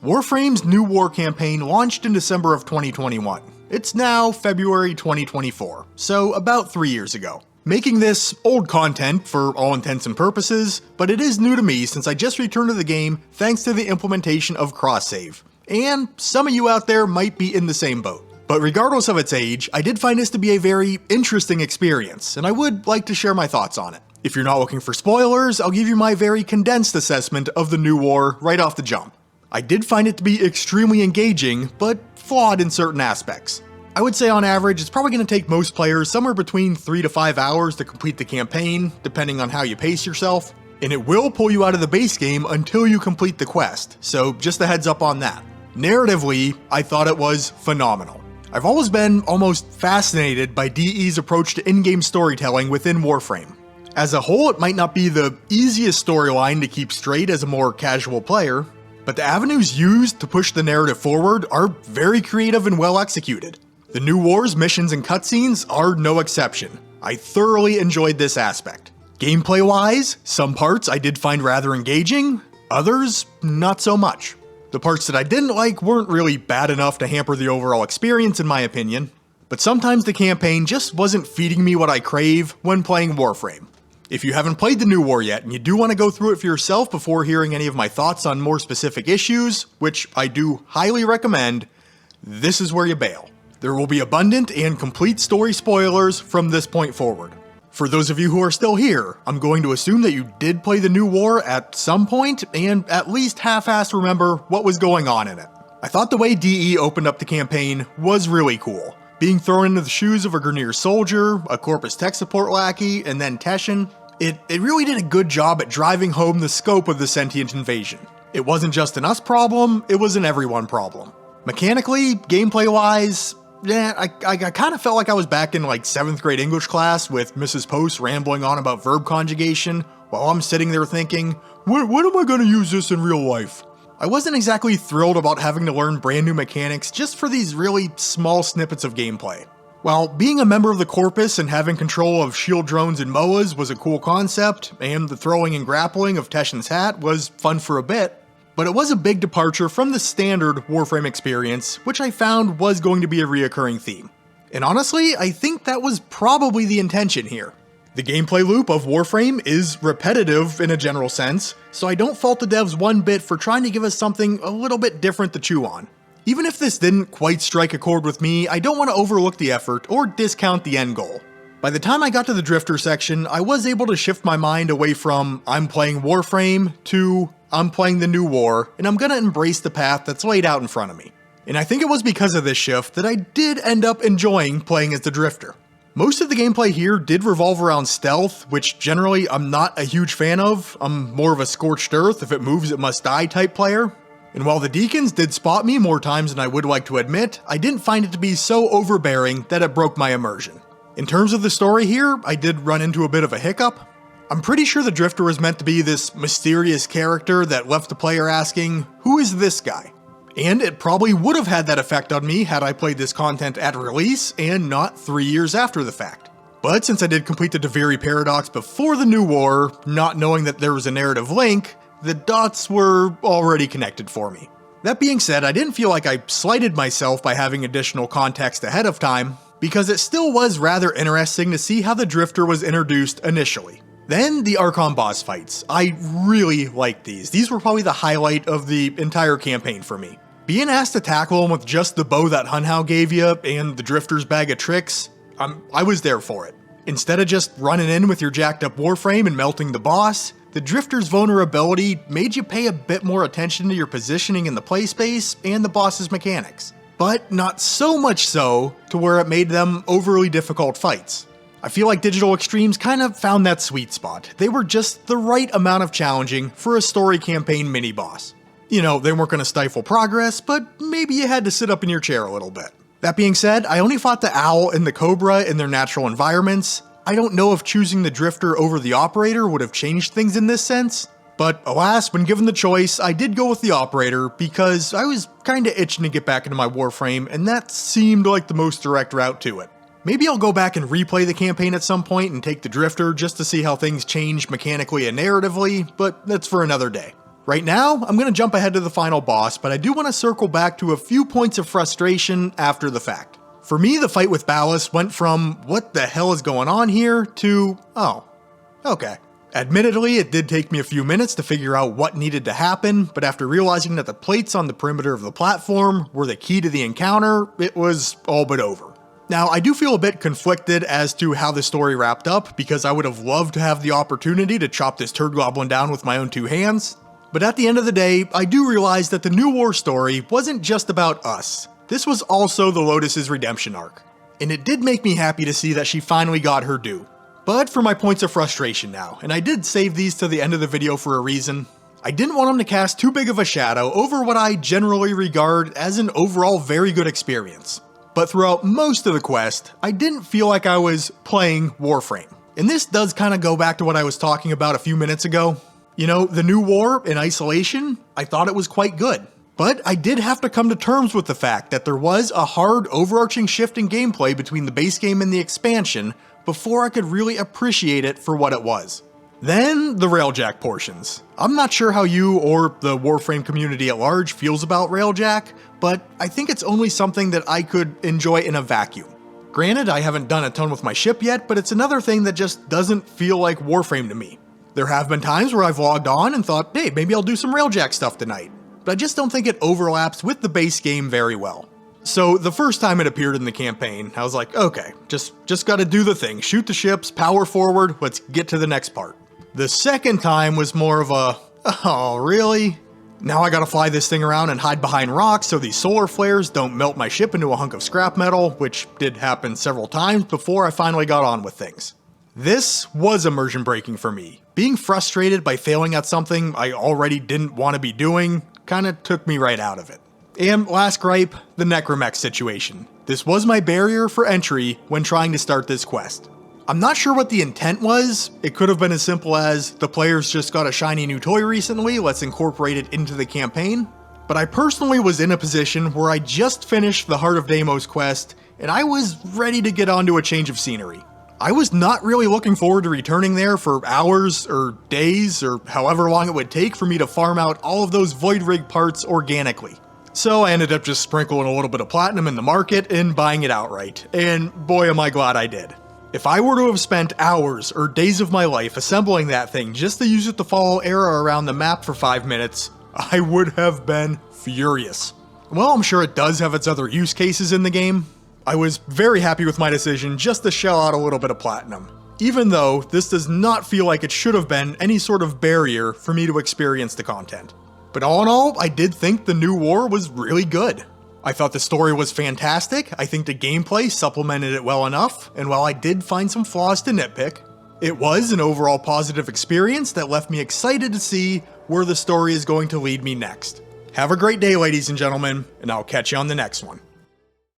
Warframe's New War campaign launched in December of 2021. It's now February 2024, so about 3 years ago. Making this old content for all intents and purposes, but it is new to me since I just returned to the game thanks to the implementation of cross-save. And some of you out there might be in the same boat. But regardless of its age, I did find this to be a very interesting experience, and I would like to share my thoughts on it. If you're not looking for spoilers, I'll give you my very condensed assessment of the New War right off the jump. I did find it to be extremely engaging, but flawed in certain aspects. I would say on average, it's probably going to take most players somewhere between 3 to 5 hours to complete the campaign, depending on how you pace yourself, and it will pull you out of the base game until you complete the quest, so just a heads up on that. Narratively, I thought it was phenomenal. I've always been almost fascinated by DE's approach to in-game storytelling within Warframe. As a whole, it might not be the easiest storyline to keep straight as a more casual player, but the avenues used to push the narrative forward are very creative and well executed. The New War's missions and cutscenes are no exception. I thoroughly enjoyed this aspect. Gameplay-wise, some parts I did find rather engaging, others not so much. The parts that I didn't like weren't really bad enough to hamper the overall experience in my opinion, but sometimes the campaign just wasn't feeding me what I crave when playing Warframe. If you haven't played the New War yet and you do want to go through it for yourself before hearing any of my thoughts on more specific issues, which I do highly recommend, this is where you bail. There will be abundant and complete story spoilers from this point forward. For those of you who are still here, I'm going to assume that you did play the New War at some point and at least half-assed remember what was going on in it. I thought the way DE opened up the campaign was really cool. Being thrown into the shoes of a Grineer soldier, a Corpus tech support lackey, and then Teshin, it really did a good job at driving home the scope of the sentient invasion. It wasn't just an us problem, it was an everyone problem. Mechanically, gameplay-wise, yeah, I kind of felt like I was back in like 7th grade English class with Mrs. Post rambling on about verb conjugation while I'm sitting there thinking, when am I going to use this in real life? I wasn't exactly thrilled about having to learn brand new mechanics just for these really small snippets of gameplay. While being a member of the Corpus and having control of shield drones and MOAs was a cool concept, and the throwing and grappling of Teshin's hat was fun for a bit, but it was a big departure from the standard Warframe experience, which I found was going to be a reoccurring theme. And honestly, I think that was probably the intention here. The gameplay loop of Warframe is repetitive in a general sense, so I don't fault the devs one bit for trying to give us something a little bit different to chew on. Even if this didn't quite strike a chord with me, I don't want to overlook the effort or discount the end goal. By the time I got to the Drifter section, I was able to shift my mind away from I'm playing Warframe to I'm playing the New War, and I'm gonna embrace the path that's laid out in front of me. And I think it was because of this shift that I did end up enjoying playing as the Drifter. Most of the gameplay here did revolve around stealth, which generally I'm not a huge fan of. I'm more of a scorched earth, if it moves it must die type player. And while the Deacons did spot me more times than I would like to admit, I didn't find it to be so overbearing that it broke my immersion. In terms of the story here, I did run into a bit of a hiccup. I'm pretty sure the Drifter was meant to be this mysterious character that left the player asking, who is this guy? And it probably would have had that effect on me had I played this content at release and not 3 years after the fact. But since I did complete the Deviri Paradox before the New War, not knowing that there was a narrative link, the dots were already connected for me. That being said, I didn't feel like I slighted myself by having additional context ahead of time, because it still was rather interesting to see how the Drifter was introduced initially. Then the Archon boss fights. I really liked these. These were probably the highlight of the entire campaign for me. Being asked to tackle him with just the bow that Hunhao gave you and the Drifter's bag of tricks, I was there for it. Instead of just running in with your jacked up Warframe and melting the boss, the Drifter's vulnerability made you pay a bit more attention to your positioning in the play space and the boss's mechanics. But not so much so to where it made them overly difficult fights. I feel like Digital Extremes kind of found that sweet spot. They were just the right amount of challenging for a story campaign mini-boss. You know, they weren't going to stifle progress, but maybe you had to sit up in your chair a little bit. That being said, I only fought the Owl and the Cobra in their natural environments. I don't know if choosing the Drifter over the Operator would have changed things in this sense, but alas, when given the choice, I did go with the Operator because I was kinda itching to get back into my Warframe, and that seemed like the most direct route to it. Maybe I'll go back and replay the campaign at some point and take the Drifter just to see how things changed mechanically and narratively, but that's for another day. Right now, I'm going to jump ahead to the final boss, but I do want to circle back to a few points of frustration after the fact. For me, the fight with Ballas went from, what the hell is going on here, to, oh, okay. Admittedly, it did take me a few minutes to figure out what needed to happen, but after realizing that the plates on the perimeter of the platform were the key to the encounter, it was all but over. Now, I do feel a bit conflicted as to how the story wrapped up, because I would have loved to have the opportunity to chop this turd goblin down with my own two hands, but at the end of the day, I do realize that the New War story wasn't just about us. This was also the Lotus's redemption arc, and it did make me happy to see that she finally got her due. But for my points of frustration now, and I did save these to the end of the video for a reason, I didn't want them to cast too big of a shadow over what I generally regard as an overall very good experience. But throughout most of the quest, I didn't feel like I was playing Warframe. And this does kind of go back to what I was talking about a few minutes ago. You know, the New War in isolation, I thought it was quite good. But I did have to come to terms with the fact that there was a hard overarching shift in gameplay between the base game and the expansion before I could really appreciate it for what it was. Then, the Railjack portions. I'm not sure how you or the Warframe community at large feels about Railjack, but I think it's only something that I could enjoy in a vacuum. Granted, I haven't done a ton with my ship yet, but it's another thing that just doesn't feel like Warframe to me. There have been times where I've logged on and thought, hey, maybe I'll do some Railjack stuff tonight, but I just don't think it overlaps with the base game very well. So the first time it appeared in the campaign, I was like, okay, just gotta do the thing, shoot the ships, power forward, let's get to the next part. The second time was more of a, oh really? Now I gotta fly this thing around and hide behind rocks so these solar flares don't melt my ship into a hunk of scrap metal, which did happen several times before I finally got on with things. This was immersion breaking for me. Being frustrated by failing at something I already didn't want to be doing kinda took me right out of it. And last gripe, the Necromech situation. This was my barrier for entry when trying to start this quest. I'm not sure what the intent was. It could have been as simple as, the players just got a shiny new toy recently, let's incorporate it into the campaign. But I personally was in a position where I just finished the Heart of Deimos quest, and I was ready to get onto a change of scenery. I was not really looking forward to returning there for hours or days or however long it would take for me to farm out all of those Void Rig parts organically. So I ended up just sprinkling a little bit of platinum in the market and buying it outright, and boy am I glad I did. If I were to have spent hours or days of my life assembling that thing just to use it to follow Era around the map for 5 minutes, I would have been furious. Well, I'm sure it does have its other use cases in the game. I was very happy with my decision just to shell out a little bit of platinum, even though this does not feel like it should have been any sort of barrier for me to experience the content. But all in all, I did think the New War was really good. I thought the story was fantastic, I think the gameplay supplemented it well enough, and while I did find some flaws to nitpick, it was an overall positive experience that left me excited to see where the story is going to lead me next. Have a great day, ladies and gentlemen, and I'll catch you on the next one.